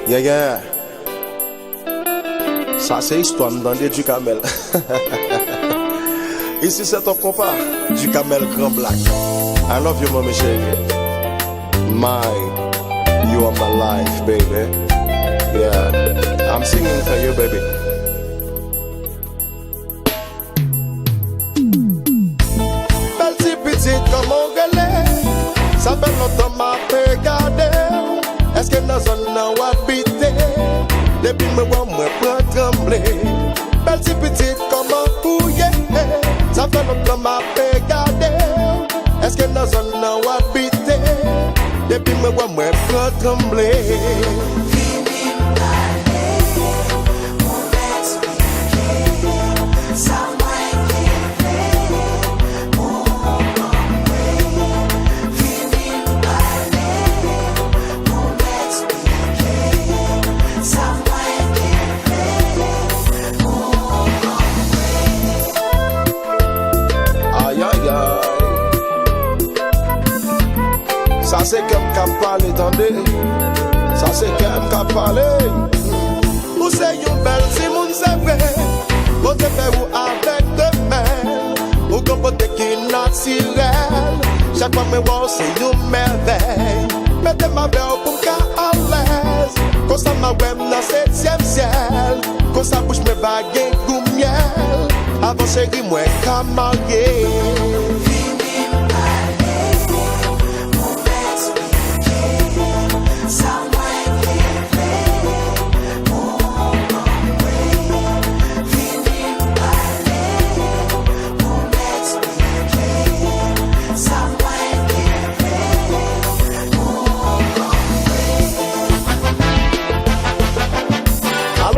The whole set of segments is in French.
Yeah, yeah. Ça c'est histoire dans des ducarmel. Ici c'est ton Konpa, ducarmel grand black. I love you, mommy chérie. You are my life, baby. Yeah, I'm singing for you, baby. Belle tipitit comme on galère. Ça fait longtemps m'a regardé. Est-ce que dans zone n'a habité? Depuis me voir moi prend trembler. Belle tipitit comme un fouillé. Ça fait longtemps m'a regardé. Est-ce que dans zone n'a habité? Depuis me voir moi prend trembler. Ça c'est comme qu'a parlé, attendez. Ça c'est comme qu'a parlé. Vous c'est une belle si moun c'est vrai. Vous te fait ou avec demain. Vous comprenez qui naturel. Chaque fois me voir c'est une merveille. Mettez ma belle pour qu'à à l'aise. Quand ça m'a web dans 7e ciel. Quand ça bouge me vague goût miel. Avant chérie moi qu'à marier.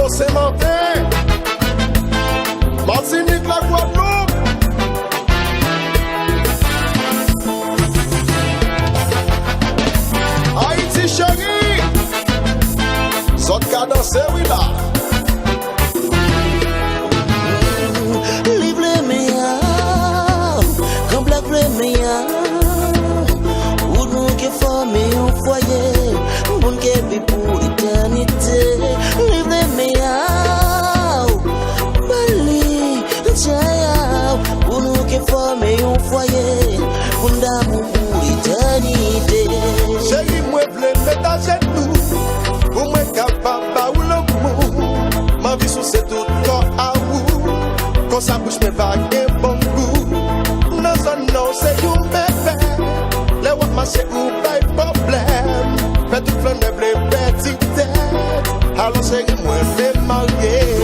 C'est Martin, Martinique, la Guadeloupe. Haïti chérie, zot ka danser oui là. Live le meilleur, comme black le meilleur. Ou nous qui formé un foyer, bon qui vit pour l'éternité. Live le meilleur, Bali, Tchaya. Ou nous qui formé un foyer, bon d'amour pour l'éternité. Chérie, moi v'le mettre à genoux, pour moi capable ou l'amour. Ma vie sous c'est tout corps à vous. Quand ça bouge me vague et bon goût. Non, non, c'est une bébé. Les wap marché ou pas de problème. Fais tout plein de blé, petite tête. Alors chérie, moi v'le marier.